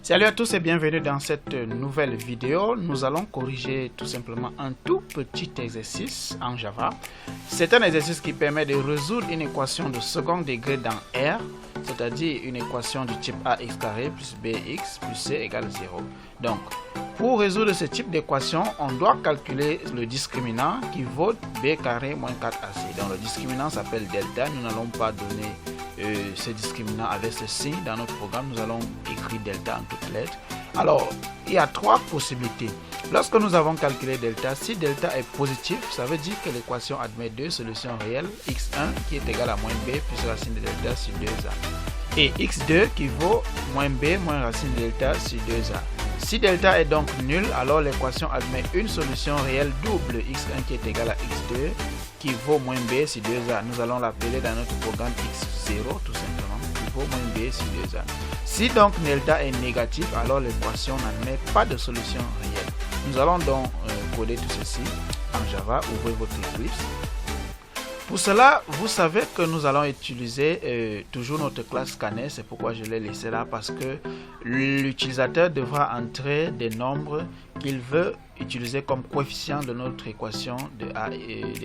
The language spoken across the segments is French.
Salut à tous et bienvenue dans cette nouvelle vidéo. Nous allons corriger tout simplement un tout petit exercice en Java. C'est un exercice qui permet de résoudre une équation de second degré dans R, c'est-à-dire une équation du type ax carré plus bx plus c égale 0. Donc, pour résoudre ce type d'équation, on doit calculer le discriminant qui vaut b carré moins 4ac. Donc, le discriminant s'appelle delta. Nous n'allons pas donner ce discriminant avec ce signe dans notre programme. Nous allons écrire delta en toutes lettres. Alors, il y a trois possibilités. Lorsque nous avons calculé delta, si delta est positif, ça veut dire que l'équation admet deux solutions réelles, x1 qui est égal à moins b plus racine de delta sur 2a, et x2 qui vaut moins b moins racine de delta sur 2a. Si delta est donc nul, alors l'équation admet une solution réelle double, x1 qui est égal à x2 qui vaut moins b sur 2a. Nous allons l'appeler dans notre programme x0 tout simplement, qui vaut moins b sur 2a. Si donc delta est négatif, alors l'équation n'admet pas de solution réelle. Nous allons donc coder tout ceci en Java. Ouvrez votre Eclipse. Pour cela, vous savez que nous allons utiliser toujours notre classe scanner. C'est pourquoi je l'ai laissé là, parce que l'utilisateur devra entrer des nombres qu'il veut utiliser comme coefficient de notre équation de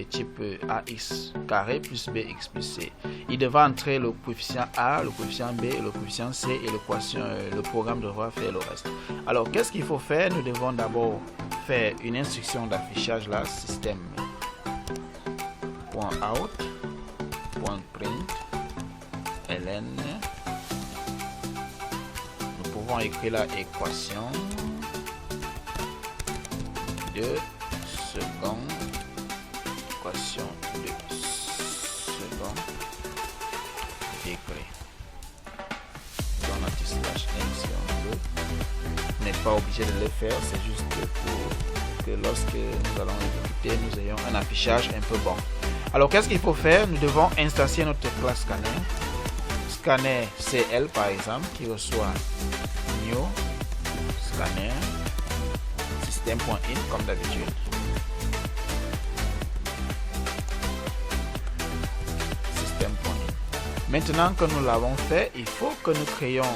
type ax carré plus bx plus c. Il devra entrer le coefficient a, le coefficient b et le coefficient c, et le programme devra faire le reste. Alors, qu'est-ce qu'il faut faire? Nous devons d'abord faire une instruction d'affichage là, système .out.print ln. Nous pouvons écrire la équation de second, équation de second degré. Dans notre slash n si on veut. Vous n'êtes pas obligé de le faire, c'est juste pour que lorsque nous allons exécuter, nous ayons un affichage un peu bon. Alors, qu'est-ce qu'il faut faire? Nous devons instancier notre classe scanner. Scanner CL par exemple, qui reçoit new scanner system.in comme d'habitude. System.in. Maintenant que nous l'avons fait, il faut que nous créions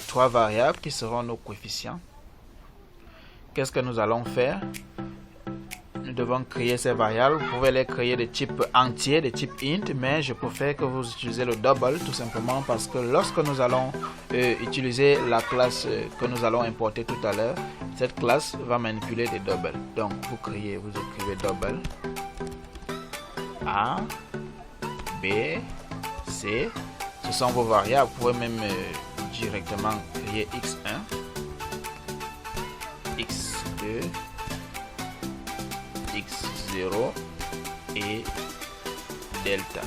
trois variables qui seront nos coefficients. Qu'est-ce que nous allons faire? Nous devons créer ces variables. Vous pouvez les créer de type entier, de type int, mais je préfère que vous utilisez le double tout simplement parce que lorsque nous allons utiliser la classe que nous allons importer tout à l'heure, cette classe va manipuler des doubles. Donc vous écrivez double a, b, c. Ce sont vos variables. Vous pouvez même directement créer x1, x2, x0 et delta.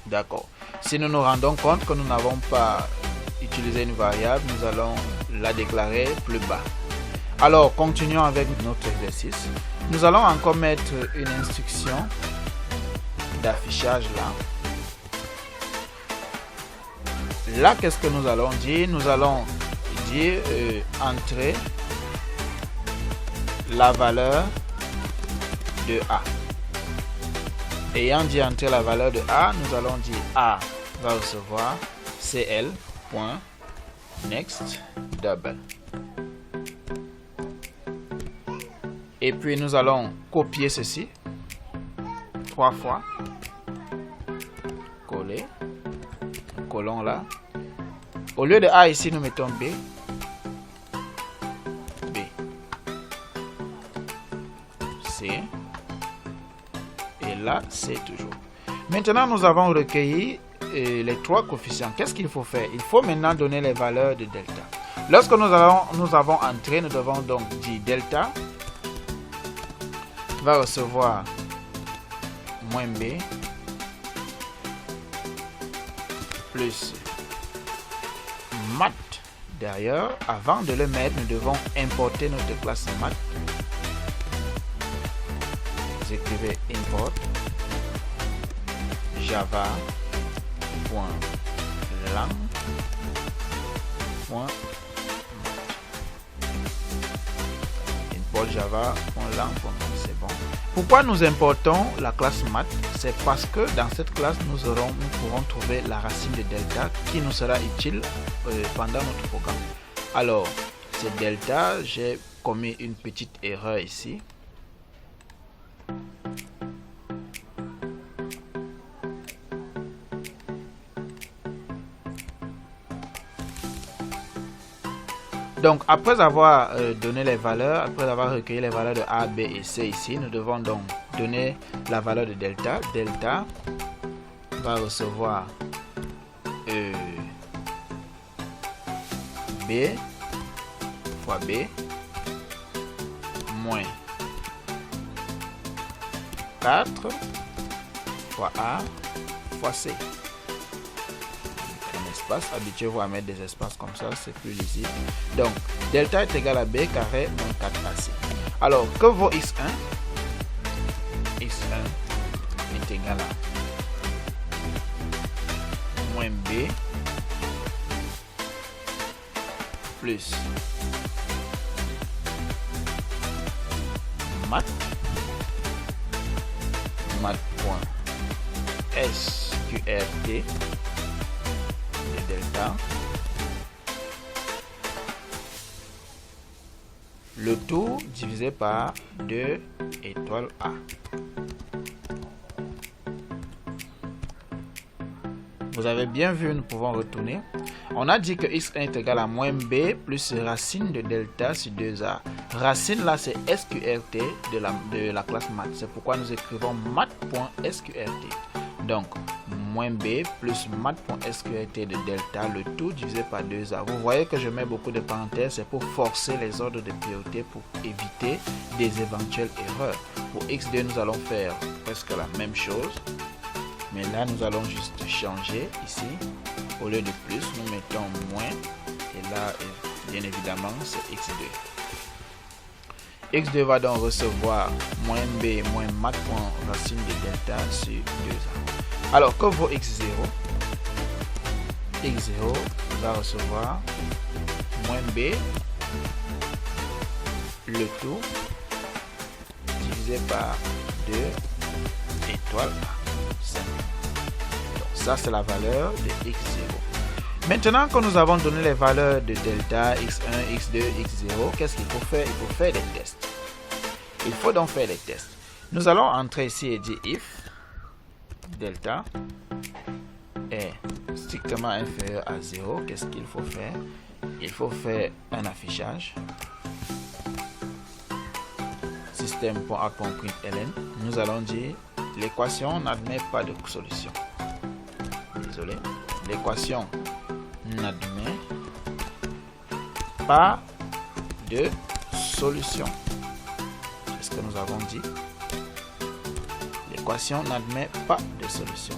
D'accord. Si nous nous rendons compte que nous n'avons pas utilisé une variable, nous allons la déclarer plus bas. Alors, continuons avec notre exercice. Nous allons encore mettre une instruction d'affichage là. Là, qu'est-ce que nous allons dire? Nous allons dire entrer la valeur de A. Ayant dit entrer la valeur de A, nous allons dire A va recevoir cl.next double. Et puis nous allons copier ceci 3 fois. Coller. Collons là. Au lieu de A ici, nous mettons B. Et là, c'est toujours. Maintenant, nous avons recueilli les trois coefficients. Qu'est-ce qu'il faut faire? Il faut maintenant donner les valeurs de delta. Lorsque nous avons entré, nous devons donc dire delta va recevoir moins b plus math. D'ailleurs, avant de le mettre, nous devons importer notre classe math. Vous écrivez import java.lang.math. Import java.lang.math, c'est bon. Pourquoi nous importons la classe math? C'est parce que dans cette classe, nous pourrons trouver la racine de delta qui nous sera utile pendant notre programme. Alors, c'est delta, j'ai commis une petite erreur ici. Donc, après avoir donné les valeurs, après avoir recueilli les valeurs de A, B et C ici, nous devons donc donner la valeur de delta. Delta va recevoir B fois B moins 4 fois A fois C. Habituez-vous à mettre des espaces comme ça, c'est plus lisible. Donc, delta est égal à B carré moins 4AC. Alors, que vaut X1? X1 est égal à moins B plus mat mat.sqrt delta, le tout divisé par 2 étoiles A. Vous avez bien vu, nous pouvons retourner. On a dit que x1 est égal à moins b plus racine de delta sur 2a. Racine là, c'est sqrt de la classe math. C'est pourquoi nous écrivons math.sqrt. Donc, moins b plus math.sqrt de delta, le tout divisé par 2a. Vous voyez que je mets beaucoup de parenthèses, c'est pour forcer les ordres de priorité pour éviter des éventuelles erreurs. Pour x2, nous allons faire presque la même chose. Mais là, nous allons juste changer ici. Au lieu de plus, nous mettons moins. Et là, bien évidemment, c'est x2. x2 va donc recevoir moins b moins math.racine de delta sur 2a. Alors, que vaut x0? x0 va recevoir moins b, le tout, divisé par 2 étoiles A. Donc, ça, c'est la valeur de x0. Maintenant que nous avons donné les valeurs de delta, x1, x2, x0, qu'est-ce qu'il faut faire? Il faut faire des tests. Il faut donc faire des tests. Nous allons entrer ici et dire if delta est strictement inférieur à 0. Qu'est-ce qu'il faut faire? Il faut faire un affichage. Système.out.println. Nous allons dire l'équation n'admet pas de solution. Désolé. L'équation n'admet pas de solution. C'est ce que nous avons dit. L'équation n'admet pas de solution.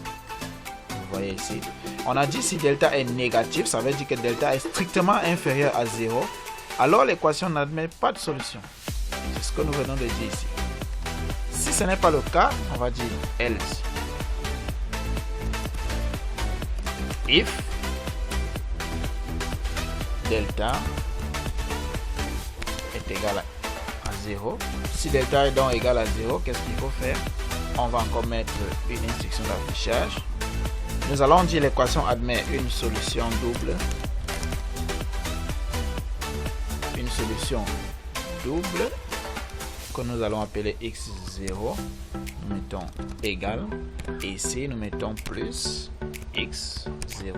Vous voyez ici. On a dit si delta est négatif, ça veut dire que delta est strictement inférieur à 0. Alors l'équation n'admet pas de solution. C'est ce que nous venons de dire ici. Si ce n'est pas le cas, on va dire else. If delta est égal à 0. Si delta est donc égal à 0, qu'est-ce qu'il faut faire? On va encore mettre une instruction d'affichage. Nous allons dire l'équation admet une solution double. Une solution double que nous allons appeler x0. Nous mettons égal. Et ici, nous mettons plus x0.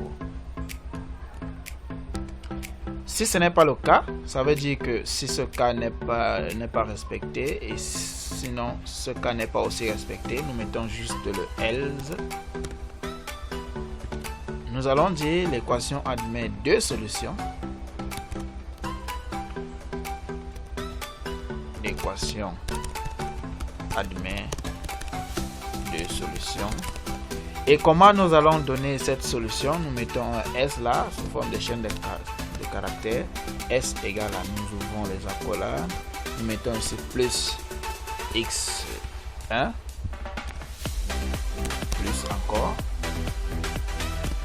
Si ce n'est pas le cas, ça veut dire que si ce cas n'est pas respecté et sinon ce cas n'est pas aussi respecté, nous mettons juste le else. Nous allons dire l'équation admet deux solutions. L'équation admet deux solutions. Et comment nous allons donner cette solution? Nous mettons un S là sous forme de chaîne de caractères. S égale à, nous ouvrons les accolades. Nous mettons ici plus X1. Plus encore.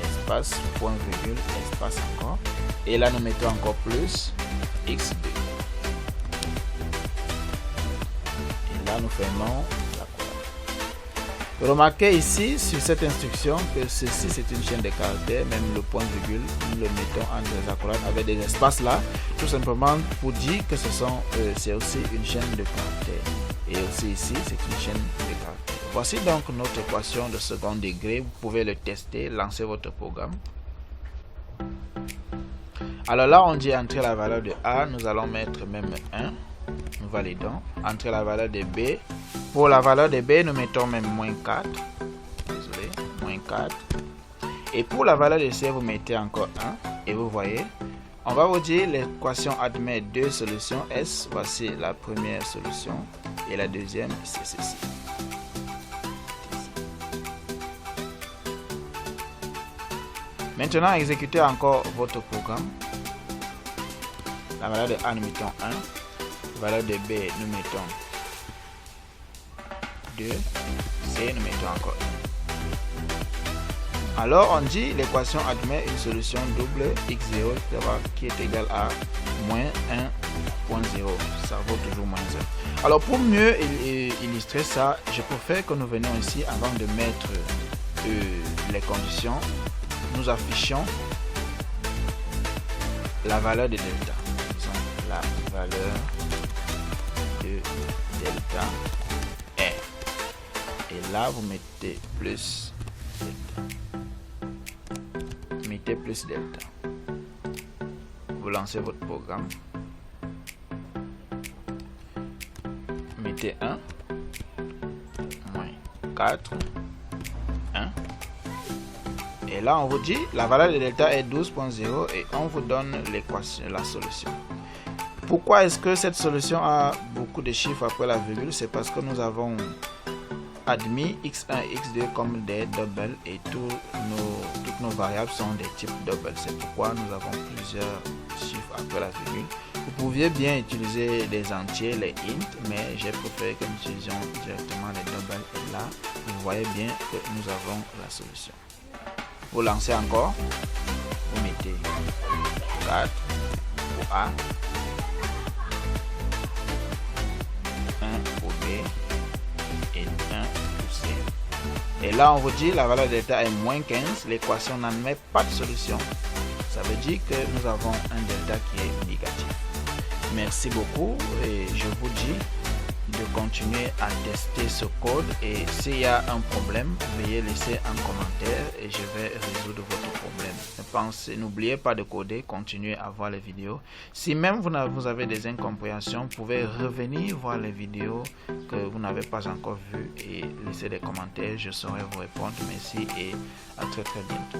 Espace, point virgule, espace encore. Et là nous mettons encore plus X2. Et là nous fermons l'accolade. Remarquez ici sur cette instruction que ceci c'est une chaîne de caractères, même le point virgule, nous le mettons en des accolades avec des espaces là, tout simplement pour dire que c'est aussi une chaîne de caractères. Et aussi ici c'est une chaîne de caractères. Voici donc notre équation de second degré. Vous pouvez le tester, lancer votre programme. Alors là on dit entrer la valeur de A, nous allons mettre même 1. Nous validons. Entrer la valeur de B. Pour la valeur de B, nous mettons même -4. Désolé, -4. Et pour la valeur de C, vous mettez encore 1. Et vous voyez, on va vous dire l'équation admet deux solutions S. Voici la première solution. Et la deuxième, c'est ceci. Maintenant, exécutez encore votre programme. La valeur de A, nous mettons 1. Valeur de B, nous mettons 2. C, nous mettons encore 1. Alors, on dit l'équation admet une solution double x0 qui est égale à -1.0. Ça vaut toujours -1. Alors, pour mieux illustrer ça, je préfère que nous venions ici avant de mettre les conditions. Nous affichons la valeur de delta. La valeur de delta est. Et là, vous mettez plus delta. Mettez plus delta. Vous lancez votre programme. Mettez 1. -4. 1. Et là, on vous dit la valeur de delta est 12.0 et on vous donne l'équation, la solution. Pourquoi est-ce que cette solution a beaucoup de chiffres après la virgule? C'est parce que nous avons admis x1 et x2 comme des doubles et toutes nos variables sont des types doubles. C'est pourquoi nous avons plusieurs chiffres après la virgule. Vous pouviez bien utiliser des entiers, les int, mais j'ai préféré que nous utilisions directement les doubles. Et là, vous voyez bien que nous avons la solution. Vous lancez encore, vous mettez 4 pour A, 1 pour B et 1 pour C. Et là, on vous dit la valeur de delta est -15. L'équation n'admet pas de solution. Ça veut dire que nous avons un delta qui est négatif. Merci beaucoup et je vous dis de continuer à tester ce code et s'il y a un problème, veuillez laisser un commentaire et je vais résoudre votre problème. N'oubliez pas de coder, continuez à voir les vidéos. Si même vous avez des incompréhensions, vous pouvez revenir voir les vidéos que vous n'avez pas encore vues et laisser des commentaires, je saurai vous répondre. Merci et à très bientôt.